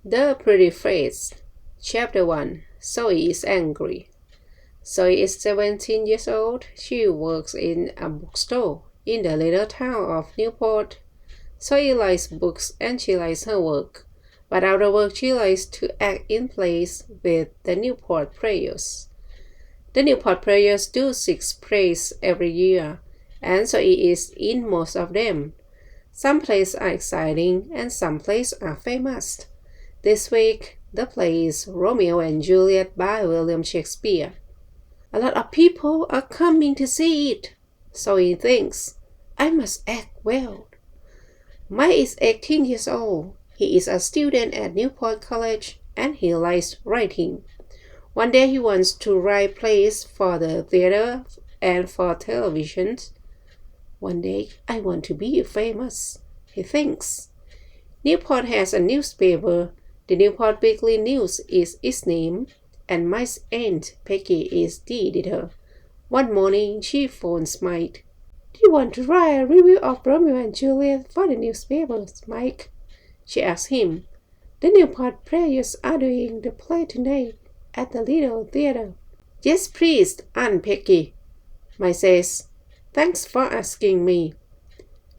The Pretty Face. Chapter 1. Zoe is angry. Zoe is 17 years old. She works in a bookstore in the little town of Newport. Zoe likes books and she likes her work. But after work she likes to act in plays with the Newport Players. The Newport Players do 6 plays every year, and Zoe is in most of them. Some plays are exciting and some plays are famous. This week, the play is Romeo and Juliet by William Shakespeare. A lot of people are coming to see it, Zoe thinks. I must act well. Mike is 18 years old. He is a student at Newport College and he likes writing. One day he wants to write plays for the theater and for television. One day I want to be famous, he thinks. Newport has a newspaper. The Newport Weekly News is its name, and Mike's aunt Peggy is the editor. One morning, she phones Mike. Do you want to write a review of Romeo and Juliet for the newspapers, Mike? She asks him. The Newport Players are doing the play tonight at the little theater. Yes, please, Aunt Peggy. Mike says, thanks for asking me.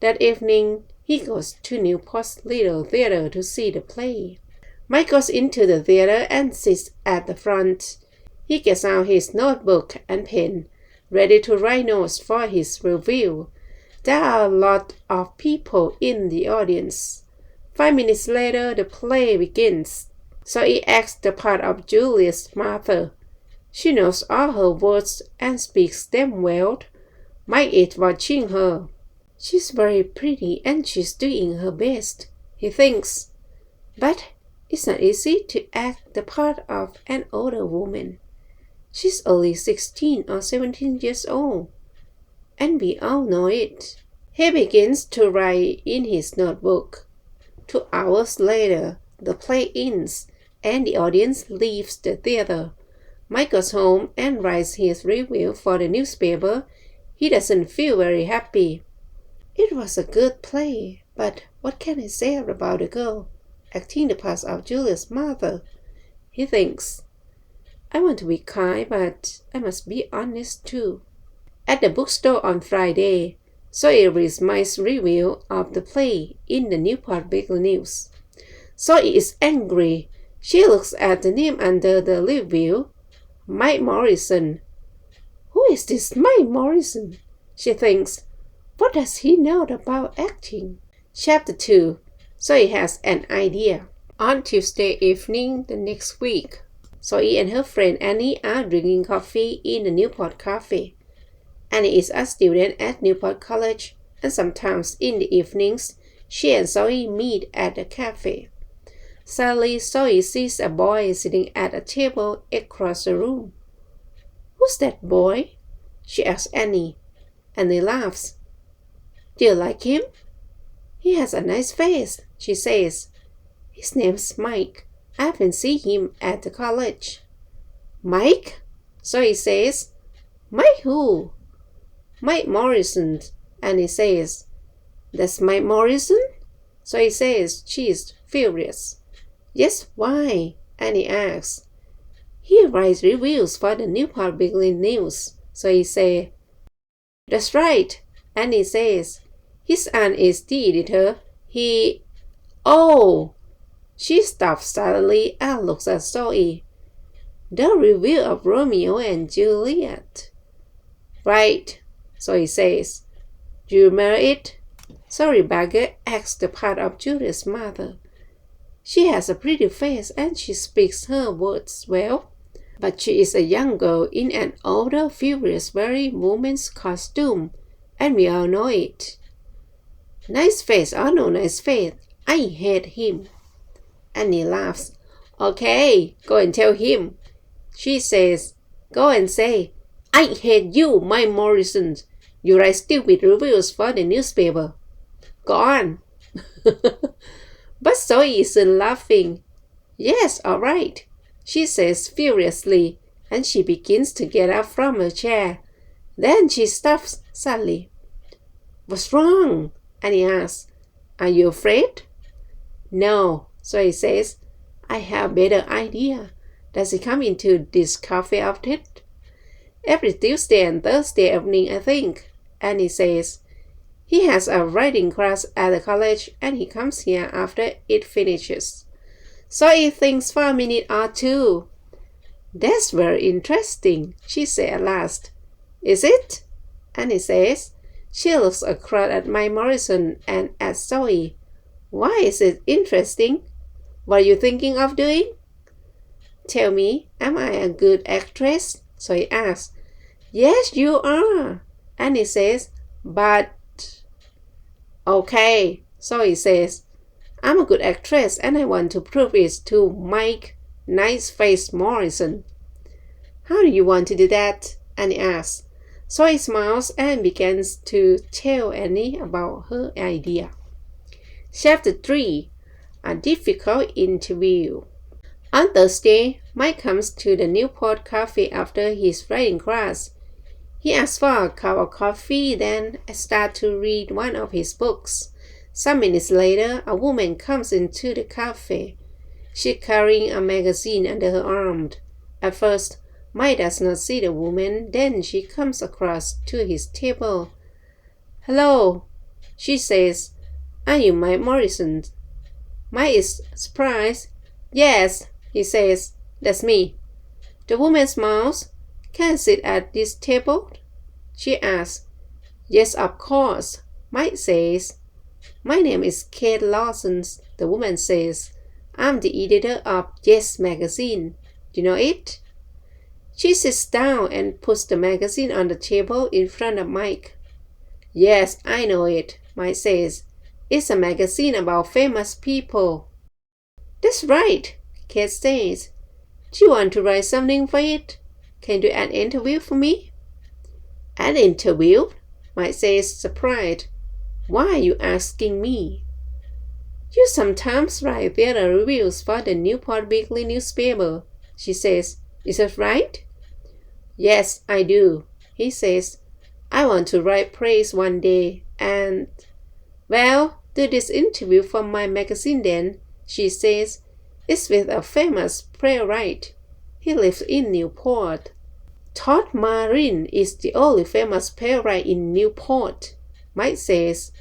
That evening, he goes to Newport's little theater to see the play. Mike goes into the theater and sits at the front. He gets out his notebook and pen, ready to write notes for his review. There are a lot of people in the audience. 5 minutes later, the play begins. Zoe acts the part of Juliet's mother. She knows all her words and speaks them well. Mike is watching her. She's very pretty and she's doing her best, he thinks. But it's not easy to act the part of an older woman. She's only 16 or 17 years old, and we all know it. He begins to write in his notebook. 2 hours later, the play ends, and the audience leaves the theater. Mike goes home and writes his review for the newspaper. He doesn't feel very happy. It was a good play, but what can I say about the girl acting the part of Juliet's mother? He thinks. I want to be kind, but I must be honest too. At the bookstore on Friday, Zoe reads Mike's review of the play in the Newport Weekly News. Zoe is angry. She looks at the name under the review, Mike Morrison. Who is this Mike Morrison? She thinks. What does he know about acting? Chapter 2. Zoe has an idea. On Tuesday evening the next week, Zoe and her friend Annie are drinking coffee in the Newport Cafe. Annie is a student at Newport College, and sometimes in the evenings, she and Zoe meet at the cafe. Suddenly, Zoe sees a boy sitting at a table across the room. Who's that boy? She asks Annie. Annie laughs. Do you like him? He has a nice face, she says. His name's Mike. I haven't seen him at the college. Mike? Zoe says. Mike who? Mike Morrison, Annie says. That's Mike Morrison? Zoe says she's furious. Yes, why? Annie asks. He writes reviews for the Newport Weekly News, Zoe says. That's right, Annie says. His aunt is the editor. Oh! She stops suddenly and looks at Zoe. The review of Romeo and Juliet. Right, Zoe says. Do you remember it? Zoe Bagger acts the part of Juliet's mother. She has a pretty face and she speaks her words well. But she is a young girl in an older, furious, very woman's costume, and we all know it. Nice face or no nice face, I hate him. Annie laughs. Okay, go and tell him. She says, go and say, I hate you, Mike Morrison. You write stupid reviews for the newspaper. Go on. But Zoe isn't laughing. Yes, all right, she says furiously, and she begins to get up from her chair. Then she stops suddenly. What's wrong? Annie asks. Are you afraid? No, Zoe says. I have a better idea. Does he come into this cafe often? Every Tuesday and Thursday evening, I think. Annie says. He has a writing class at the college and he comes here after it finishes. So he thinks for a minute or two. That's very interesting, she said at last. Is it? Annie says. She looks across at Mike Morrison and at Zoe. Why is it interesting? What are you thinking of doing? Tell me, am I a good actress? Zoe asks. Yes, you are, Annie says. But... Okay, Zoe says. I'm a good actress and I want to prove it to Mike Nice-Face Morrison. How do you want to do that? Annie asks. Zoe smiles and begins to tell Annie about her idea. Chapter 3. A difficult interview. On Thursday, Mike comes to the Newport Cafe after his writing class. He asks for a cup of coffee, then starts to read one of his books. Some minutes later, a woman comes into the cafe. She's carrying a magazine under her arm. At first, Mike does not see the woman, then she comes across to his table. Hello, she says. Are you Mike Morrison? Mike is surprised. Yes, he says. That's me. The woman smiles. Can I sit at this table? She asks. Yes, of course, Mike says. My name is Kate Lawson, the woman says. I'm the editor of Yes magazine. You know it? She sits down and puts the magazine on the table in front of Mike. Yes, I know it, Mike says. It's a magazine about famous people. That's right, Kate says. Do you want to write something for it? Can you do an interview for me? An interview? Mike says, surprised. Why are you asking me? You sometimes write theater reviews for the Newport Weekly newspaper, she says. Is that right? Yes, I do, he says. I want to write plays one day and... Well, do this interview for my magazine then, she says. It's with a famous playwright. He lives in Newport. Todd Marin is the only famous playwright in Newport, Mike says.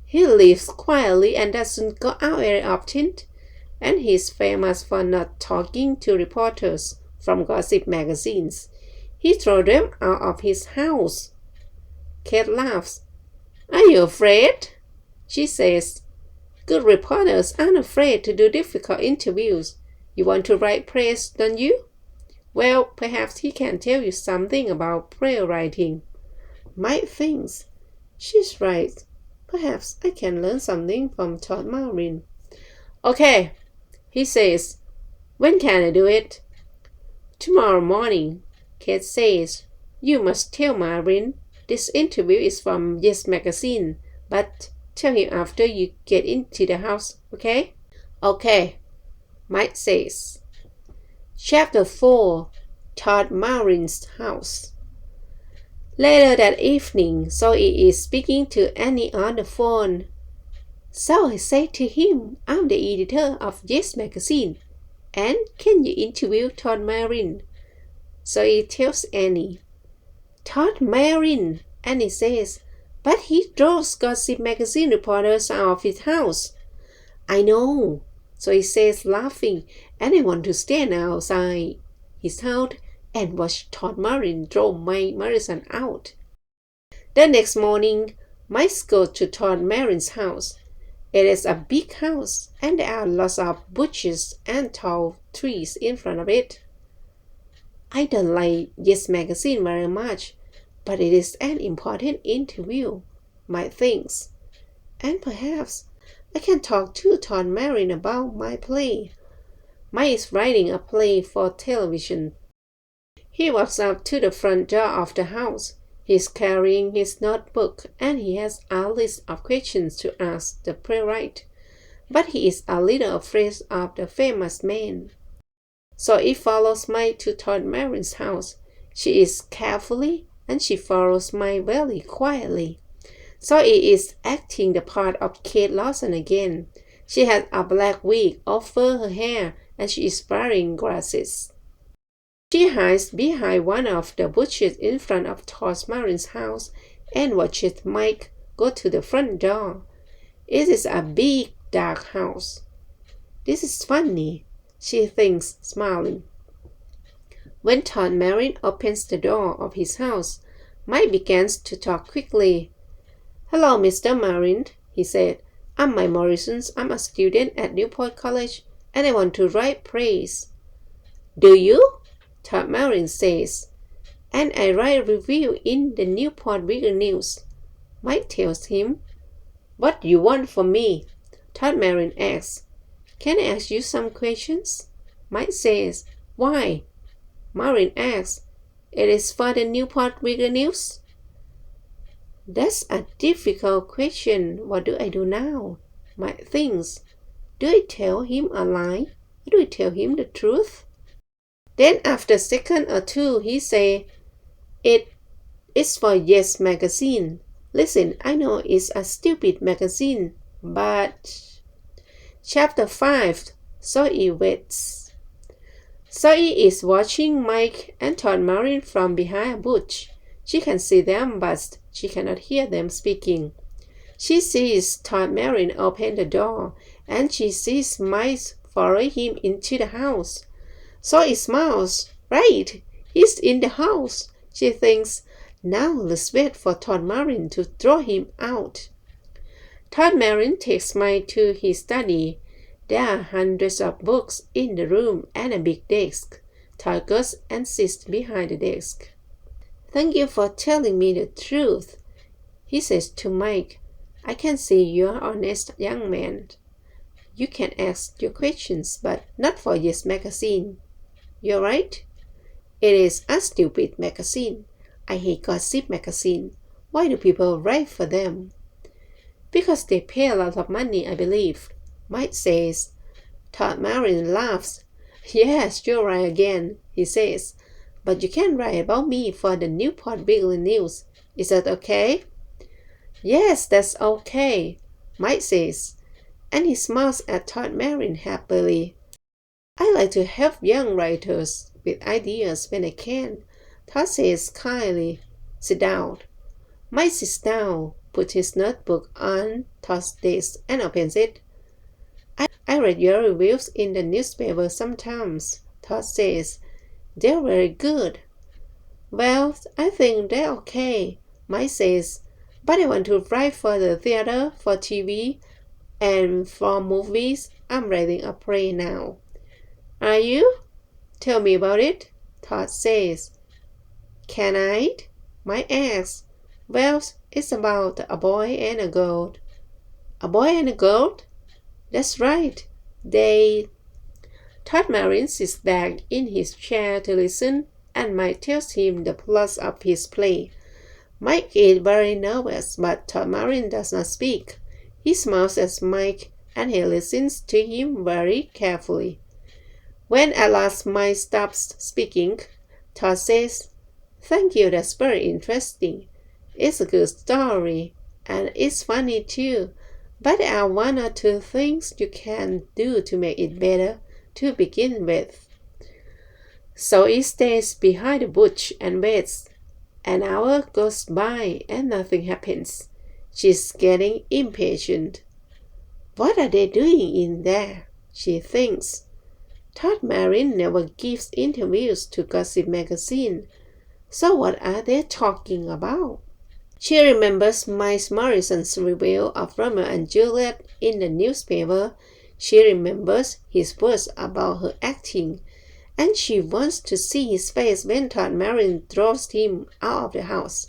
He lives quietly and doesn't go out very often, and he's famous for not talking to reporters from gossip magazines. He throws them out of his house. Kate laughs. Are you afraid? She says. Good reporters aren't afraid to do difficult interviews. You want to write plays, don't you? Well, perhaps he can tell you something about playwriting. Mike thinks. She's right. Perhaps I can learn something from Todd Marin. Okay, he says. When can I do it? Tomorrow morning, Kate says. You must tell Marin this interview is from Yes magazine, but tell him after you get into the house, okay? Okay, Mike says. Chapter 4. Todd Marin's House. Later that evening, Zoe is speaking to Annie on the phone. So I said to him, I'm the editor of Yes magazine, and can you interview Todd Marin? Zoe tells Annie. Todd Marin, Annie says, but he draws gossip magazine reporters out of his house. I know, Zoe says, laughing, and I want to stand outside his house and watch Todd Marin draw Mike Morrison out. The next morning, Mike goes to Todd Marin's house. It is a big house, and there are lots of bushes and tall trees in front of it. I don't like Yes magazine very much, but it is an important interview, Mike thinks. And perhaps I can talk to Todd Marin about my play. Mike is writing a play for television. He walks up to the front door of the house. He's carrying his notebook and he has a list of questions to ask the playwright. But he is a little afraid of the famous man. So he follows Mike to Todd Marin's house. She is carefully and she follows Mike very quietly. So he is acting the part of Kate Lawson again. She has a black wig over her hair and she is wearing glasses. She hides behind one of the bushes in front of Todd Marin's house and watches Mike go to the front door. It is a big, dark house. This is funny, she thinks, smiling. When Todd Marin opens the door of his house, Mike begins to talk quickly. "Hello, Mr. Marin," he said. "I'm Mike Morrison. I'm a student at Newport College, and I want to write plays." "Do you?" Todd Marin says. "And I write a review in the Newport Weekly News," Mike tells him. "What do you want from me?" Todd Marin asks. "Can I ask you some questions?" Mike says. "Why?" Marin asks. "It is for the Newport Weekly News." "That's a difficult question. What do I do now?" Mike thinks. Do I tell him a lie? Or do I tell him the truth? Then after a second or two, he say, "It is for Yes Magazine. Listen, I know it's a stupid magazine, but..." Chapter 5. Zoe waits. Zoe is watching Mike and Todd Marin from behind a bush. She can see them, but she cannot hear them speaking. She sees Todd Marin open the door, and she sees Mike follow him into the house. Zoe smiles. Right, he's in the house, she thinks. Now let's wait for Todd Marin to throw him out. Todd Marin takes Mike to his study. There are hundreds of books in the room and a big desk. Todd goes and sits behind the desk. "Thank you for telling me the truth," he says to Mike. "I can see you're an honest young man. You can ask your questions, but not for Yes Magazine. You're right. It is a stupid magazine. I hate gossip magazine. Why do people write for them?" "Because they pay a lot of money, I believe," Mike says. Todd Marin laughs. "Yes, you're right again," he says. "But you can write about me for the Newport Weekly News. Is that okay?" "Yes, that's okay," Mike says, and he smiles at Todd Marin happily. "I like to help young writers with ideas when I can," Todd says kindly. "Sit down." Mike sits down, puts his notebook on Todd's desk, and opens it. I read your reviews in the newspaper sometimes," Todd says. "They're very good." "Well, I think they're okay," Mike says. "But I want to write for the theater, for TV, and for movies. I'm writing a play now." "Are you? Tell me about it," Todd says. "Can I?" Mike asks. "Well, it's about a boy and a girl." "A boy and a girl?" "That's right. Todd Marin sits back in his chair to listen, and Mike tells him the plot of his play. Mike is very nervous, but Todd Marin does not speak. He smiles at Mike, and he listens to him very carefully. When at last Mike stops speaking, Todd says, "Thank you, that's very interesting. It's a good story, and it's funny too. But there are one or two things you can do to make it better to begin with." Zoe stays behind the bush and waits. An hour goes by and nothing happens. She's getting impatient. What are they doing in there? She thinks. Todd Marin never gives interviews to Gossip Magazine. So what are they talking about? She remembers Mike Morrison's review of Romeo and Juliet in the newspaper. She remembers his words about her acting, and she wants to see his face when Todd Marin throws him out of the house.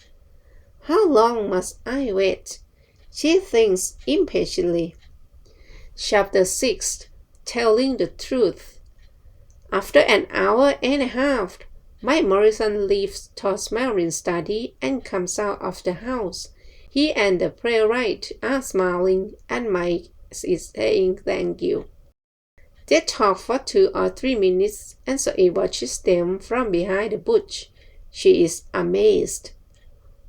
How long must I wait? She thinks impatiently. Chapter 6. Telling the Truth. After an hour and a half, Mike Morrison leaves Todd Marin's study and comes out of the house. He and the playwright are smiling, and Mike is saying thank you. They talk for 2 or 3 minutes, and Zoe watches them from behind the bush. She is amazed.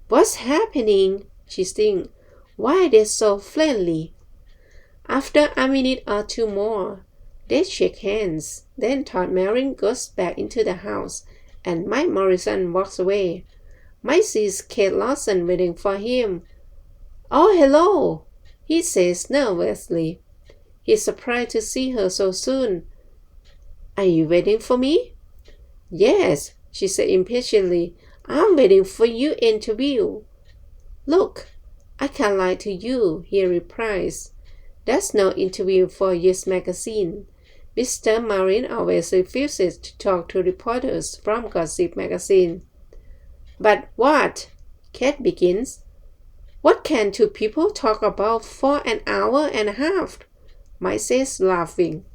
What's happening? She thinks. Why are they so friendly? After a minute or two more, They shake hands. Then Todd Merrin goes back into the house, and Mike Morrison walks away. Mike sees Kate Lawson waiting for him. "Oh, hello," he says nervously. He's surprised to see her so soon. "Are you waiting for me?" "Yes," she said impatiently. "I'm waiting for your interview." "Look, I can't lie to you," he replies. "There's no interview for Yes magazine. Mr. Marin always refuses to talk to reporters from Gossip magazine." "But what?" Kate begins. "What can two people talk about for an hour and a half?" Mike says, laughing.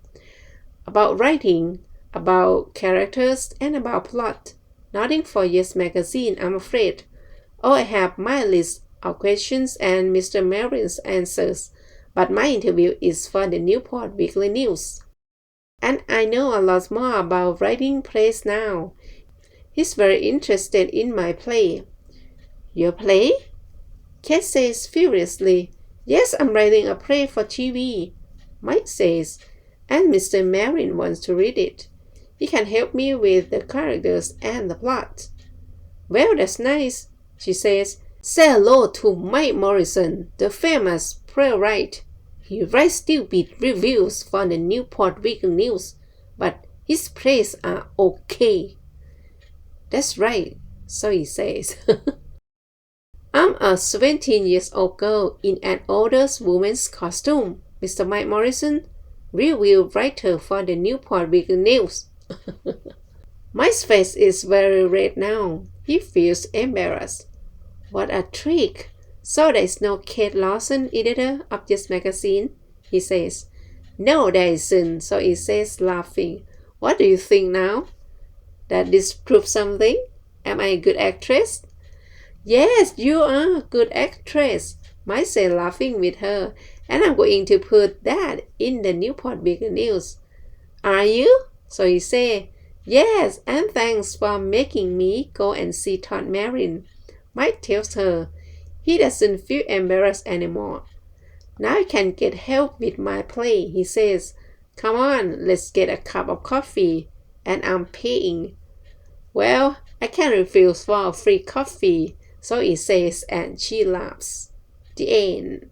"About writing, about characters, and about plot. Nothing for Yes magazine, I'm afraid. Oh, I have my list of questions and Mr. Marin's answers, but my interview is for the Newport Weekly News. And I know a lot more about writing plays now. He's very interested in my play." "Your play?" Kate says furiously. "Yes, I'm writing a play for TV." Mike says, "and Mr. Marin wants to read it. He can help me with the characters and the plot." "Well, that's nice," she says. "Say hello to Mike Morrison, the famous playwright. He writes stupid reviews for the Newport Weekly News, but his plays are okay." "That's right," Zoe says. "I'm a 17-year-old girl in an older woman's costume, Mr. Mike Morrison, review writer for the Newport Weekly News." Mike's face is very red now. He feels embarrassed. "What a trick! So there's no Kate Lawson, editor of Yes magazine," he says. "No, there isn't," so he says, laughing. "What do you think now? That this proves something? Am I a good actress?" "Yes, you are a good actress," Mike said, laughing with her. "And I'm going to put that in the Newport Weekly News." "Are you?" So he said. "Yes, and thanks for making me go and see Todd Merrin." Mike tells her. He doesn't feel embarrassed anymore. "Now I can get help with my play," he says. "Come on, let's get a cup of coffee. And I'm paying." "Well, I can't refuse for a free coffee," so he says, and she laughs. The end.